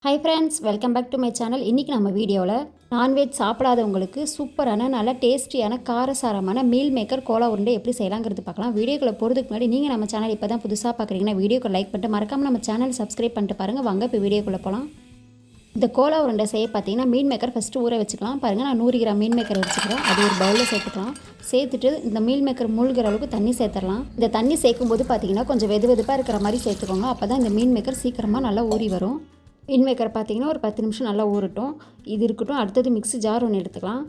High friends, welcome back to my channel. இன்றைக்கி நம்ம வீடியோவில் நான்வெஜ் சாப்பிடாதவங்களுக்கு சூப்பரான நல்ல டேஸ்டியான காரசாரமான மீல் மேக்கர் கோலா உருண்டை எப்படி செய்யலாங்கிறது பார்க்கலாம். வீடியோக்குள்ளே போகிறதுக்கு முன்னாடி நீங்கள் நம்ம சேனல் இப்போ தான் புதுசாக பார்க்குறீங்கன்னா வீடியோக்கு லைக் பண்ணிட்டு மறக்காமல் நம்ம சேனல் சப்ஸ்கிரைப் பண்ணிட்டு பாருங்கள். வாங்க இப்போ வீடியோக்குள்ளே போகலாம். இந்த கோலா உருண்டை செய்ய பார்த்தீங்கன்னா மீன் மேக்கர் ஃபஸ்ட்டு ஊற வச்சுக்கலாம். பாருங்கள், நான் 100 கிராம் மீன் மேக்கர் வச்சுக்கிறேன். அது ஒரு பவுலில் சேர்த்துக்கலாம். சேர்த்துட்டு இந்த மீல் மேக்கர் மூழ்கிற அளவுக்கு தண்ணி சேர்த்துடலாம். இந்த தண்ணி சேர்க்கும்போது பார்த்தீங்கன்னா கொஞ்சம் வெதுவெதுப்பாக இருக்கிற மாதிரி சேர்த்துக்கோங்க. அப்போ தான் இந்த மீன் மேக்கர் சீக்கிரமாக நல்லா ஊறி வரும். மீன் மேக்கர் பார்த்திங்கன்னா ஒரு 10 நிமிஷம் நல்லா ஊறட்டும். இது இருக்கட்டும். அடுத்தது மிக்ஸி ஜார் ஒன்று எடுத்துக்கலாம்.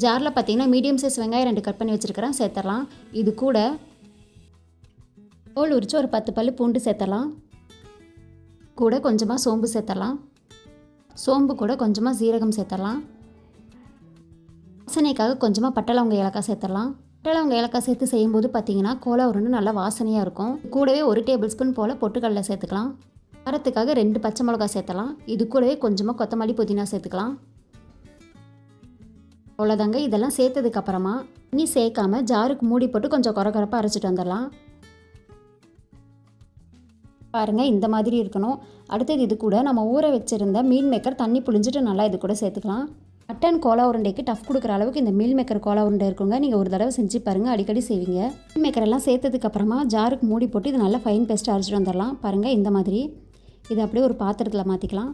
ஜாரில் பார்த்திங்கன்னா மீடியம் சைஸ் வெங்காயம் 2 கட் பண்ணி வச்சுருக்கிறேன், சேர்த்துடலாம். இது கூட தோல் உரித்து ஒரு 10 பல் பூண்டு சேர்த்துடலாம். கூட கொஞ்சமாக சோம்பு சேர்த்துடலாம். சோம்பு கூட கொஞ்சமாக சீரகம் சேர்த்துடலாம். வாசனைக்காக கொஞ்சமாக பட்டை லவங்க ஏலக்காய் சேர்த்துடலாம். பட்டை லவங்க ஏலக்காய் சேர்த்து செய்யும்போது பார்த்திங்கன்னா கோலா உருண்டை நல்லா வாசனையாக இருக்கும். கூடவே 1 டேபிள் ஸ்பூன் போல் பொட்டுக்கடலை சேர்த்துக்கலாம். காரத்துக்காக 2 பச்சை மிளகாய் சேர்த்தலாம். இது கூடவே கொஞ்சமாக கொத்தமல்லி புதினா சேர்த்துக்கலாம். அவ்வளோதாங்க. இதெல்லாம் சேர்த்ததுக்கப்புறமா தண்ணி சேர்க்காம ஜாருக்கு மூடி போட்டு கொஞ்சம் குறப்பாக அரைச்சிட்டு வந்துடலாம். பாருங்கள், இந்த மாதிரி இருக்கணும். அடுத்தது இது கூட நம்ம ஊற வச்சுருந்த மீல் மேக்கர் தண்ணி புழிஞ்சிட்டு நல்லா இது கூட சேர்த்துக்கலாம். மட்டன் கோலா உருண்டைக்கு டஃப் கொடுக்குற அளவுக்கு இந்த மீல் மேக்கர் கோலா உருண்டை இருக்குங்க. நீங்கள் ஒரு தடவை செஞ்சு பாருங்கள், அடிக்கடி செய்வீங்க. மீல் மேக்கர் எல்லாம் சேர்த்ததுக்கப்புறமா ஜாருக்கு மூடி போட்டு இது நல்லா ஃபைன் பேஸ்ட்டாக அரைச்சிட்டு வந்துடலாம். பாருங்கள், இந்த மாதிரி இதை அப்படியே ஒரு பாத்திரத்தில் மாற்றிக்கலாம்.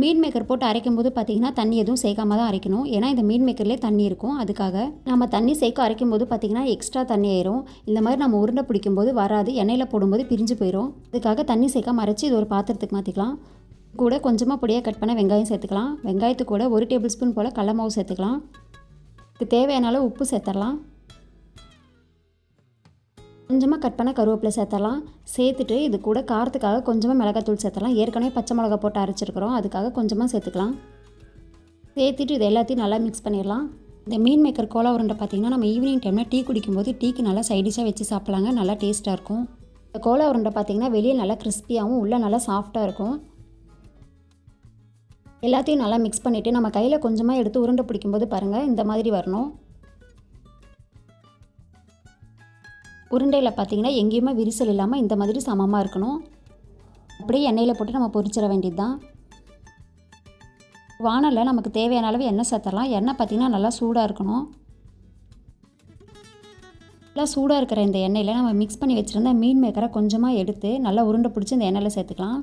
மீன் மேக்கர் போட்டு அரைக்கும் போது பார்த்திங்கன்னா தண்ணி எதுவும் சேர்க்காம தான் அரைக்கணும். ஏன்னா இந்த மீன் மேக்கர்லேயே தண்ணி இருக்கும். அதுக்காக நம்ம தண்ணி சேர்க்க அரைக்கும் போது பார்த்திங்கன்னா எக்ஸ்ட்ரா தண்ணி ஆயிரும். இந்த மாதிரி நம்ம உருண்டை பிடிக்கும்போது வராது, எண்ணெயில் போடும்போது பிரிஞ்சு போயிடும். அதுக்காக தண்ணி சேர்க்காம அரைச்சி இது ஒரு பாத்திரத்துக்கு மாற்றிக்கலாம். கூட கொஞ்சமாக பொடியாக கட் பண்ண வெங்காயம் சேர்த்துக்கலாம். வெங்காயத்து கூட 1 டேபிள் ஸ்பூன் போல் கடல மாவு சேர்த்துக்கலாம். இதுக்கு தேவையான அளவு உப்பு சேர்த்துடலாம். கொஞ்சமாக கட் பண்ண கருவேப்பிலை சேர்த்தலாம். சேர்த்துட்டு இது கூட காரத்துக்காக கொஞ்சமாக மிளகாத்தூள் சேர்த்தலாம். ஏற்கனவே பச்சை மிளகா போட்டு அரைச்சிருக்கிறோம், அதுக்காக கொஞ்சமாக சேர்த்துக்கலாம். சேர்த்துட்டு இது எல்லாத்தையும் நல்லா மிக்ஸ் பண்ணிடலாம். இந்த மீன் மேக்கர் கோலா உருண்டை பார்த்திங்கன்னா நம்ம ஈவினிங் டைமில் டீ குடிக்கும்போது டீக்கு நல்லா சைடிஷாக வச்சு சாப்பிட்லாங்க. நல்லா டேஸ்ட்டாக இருக்கும். இந்த கோலா உருண்டை பார்த்திங்கன்னா வெளியே நல்லா கிறிஸ்பியாகவும் உள்ளே நல்லா சாஃப்டாக இருக்கும். எல்லாத்தையும் நல்லா மிக்ஸ் பண்ணிவிட்டு நம்ம கையில் கொஞ்சமாக எடுத்து உருண்டை பிடிக்கும்போது பாருங்கள், இந்த மாதிரி வரணும். உருண்டையில் பார்த்திங்கன்னா எங்கேயுமே விரிசல் இல்லாமல் இந்த மாதிரி சமமாக இருக்கணும். அப்படியே எண்ணெயில் போட்டு நம்ம பொரிச்சிட வேண்டியது தான். வானலில் நமக்கு தேவையான அளவு எண்ணெய் சேர்த்துடலாம். எண்ணெய் பார்த்திங்கன்னா நல்லா சூடாக இருக்கணும். நல்லா சூடாக இருக்கிற இந்த எண்ணெயில் நம்ம மிக்ஸ் பண்ணி வச்சுருந்த மீன் மேக்கரை கொஞ்சமாக எடுத்து நல்லா உருண்டை பிடிச்சி இந்த எண்ணெயில் சேர்த்துக்கலாம்.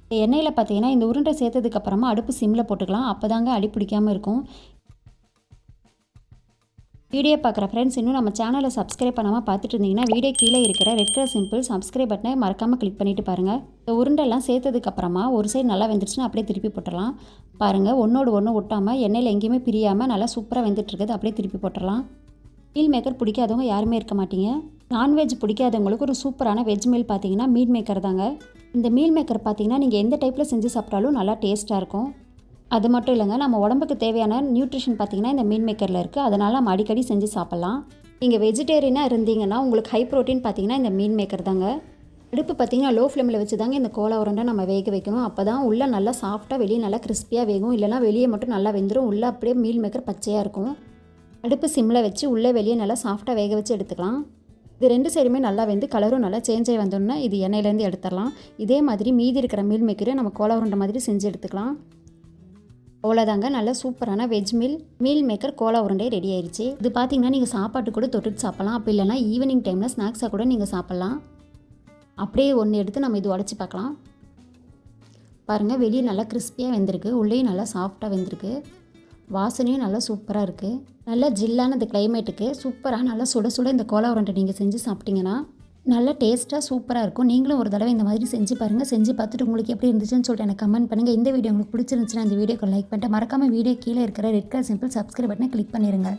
இந்த எண்ணெயில் பார்த்திங்கன்னா இந்த உருண்டை சேர்த்ததுக்கப்புறமா அடுப்பு சிம்மில் போட்டுக்கலாம். அப்போ தாங்க அடி பிடிக்காமல் இருக்கும். வீடியோ பார்க்குற ஃப்ரெண்ட்ஸ் இன்னும் நம்ம சேனலை சப்ஸ்கிரைப் பண்ணாமல் பார்த்துட்டு இருந்தீங்கன்னா வீடியோ கீழே இருக்கிற ரெட் கலர் சிம்பிள் சப்ஸ்கிரைப் பட்டனை மறக்காமல் கிளிக் பண்ணிவிட்டு பாருங்கள். இந்த உருண்டெல்லாம் சேர்த்ததுக்கப்புறமா ஒரு சைடு நல்லா வெந்துருச்சுன்னா அப்படியே திருப்பி போட்டுடலாம். பாருங்கள், ஒன்றோடு ஒன்று ஒட்டாமல் எண்ணெயில் எங்கேயுமே பிரியாமல் நல்லா சூப்பராக வெந்துட்டுருக்குது. அப்படியே திருப்பி போட்டுடலாம். மீல் மேக்கர் பிடிக்காதவங்க யாருமே இருக்க மாட்டீங்க. நான்வெஜ் பிடிக்காதவங்களுக்கு ஒரு சூப்பரான வெஜ் மீல் பார்த்தீங்கன்னா மீல் மேக்கர் தாங்க. இந்த மீல் மேக்கர் பார்த்தீங்கன்னா நீங்கள் எந்த டைப்பில் செஞ்சு சாப்பிட்டாலும் நல்லா டேஸ்ட்டாக இருக்கும். அது மட்டும் இல்லைங்க, நம்ம உடம்புக்கு தேவையான நியூட்ரிஷன் பார்த்திங்கன்னா இந்த மீன் மேக்கரில் இருக்குது. அதனால் நம்ம அடிக்கடி செஞ்சு சாப்பிட்லாம். நீங்கள் வெஜிடேரியனாக இருந்தீங்கன்னா உங்களுக்கு ஹை ப்ரோட்டீன் பார்த்திங்கன்னா இந்த மீன் மேக்கர் தாங்க. அடுப்பு பார்த்திங்கன்னா லோ ஃப்ளேமில் வச்சு தாங்க இந்த கோலா உருண்டை நம்ம வேக வைக்கணும். அப்போ தான் உள்ளே நல்லா சாஃப்டாக வெளியே நல்லா கிறிஸ்பியாக வேகும். இல்லைனா வெளியே மட்டும் நல்லா வெந்துடும். உள்ளே அப்படியே மீல் மேக்கர் பச்சையாக இருக்கும். அடுப்பு சிம்மில் வச்சு உள்ளே வெளியே நல்லா சாஃப்டாக வேக வச்சு எடுத்துக்கலாம். இது 2 சைடுமே நல்லா வெந்து கலரும் நல்லா சேஞ்ச் ஆகி வந்தோன்னா இது எண்ணெயிலேருந்து எடுத்துடலாம். இதே மாதிரி மீதி இருக்கிற மீல் மேக்கரை நம்ம கோலா உருண்டை மாதிரி செஞ்சு எடுத்துக்கலாம். அவ்வளோதாங்க, நல்ல சூப்பரான வெஜ் மீல் மேக்கர் கோலா உருண்டை ரெடி ஆயிடுச்சு. இது பார்த்தீங்கன்னா நீங்கள் சாப்பாட்டு கூட தொட்டுட்டு சாப்பிட்லாம். அப்படி இல்லைனா ஈவினிங் டைமில் ஸ்நாக்ஸாக கூட நீங்கள் சாப்பிட்லாம். அப்படியே ஒன்று எடுத்து நம்ம இது உடச்சி பார்க்கலாம். பாருங்கள், வெளியே நல்லா கிறிஸ்பியாக வெந்திருக்கு, உள்ளேயும் நல்லா சாஃப்டாக வெந்திருக்கு. வாசனையும் நல்லா சூப்பராக இருக்குது. நல்லா ஜில்லான இந்த கிளைமேட்டுக்கு சூப்பராக நல்லா சுட சுட இந்த கோலா உருண்டை நீங்கள் செஞ்சு சாப்பிட்டீங்கன்னா நல்லா டேஸ்ட்டாக சூப்பராக இருக்கும். நீங்களும் ஒரு தடவை இந்த மாதிரி செஞ்சு பாருங்கள். செஞ்சு பார்த்துட்டு உங்களுக்கு எப்படி இருந்துச்சுன்னு சொல்லிட்டு எனக்கு கமெண்ட் பண்ணுங்கள். இந்த வீடியோ உங்களுக்கு பிடிச்சிருந்துச்சுன்னா இந்த வீடியோக்கு லைக் பண்ணிட்டு மறக்காமல் வீடியோ கீழே இருக்கிற ரெட் கலர் சிம்பிள் சப்ஸ்கிரைப் பட்டனை கிளிக் பண்ணிடுங்க.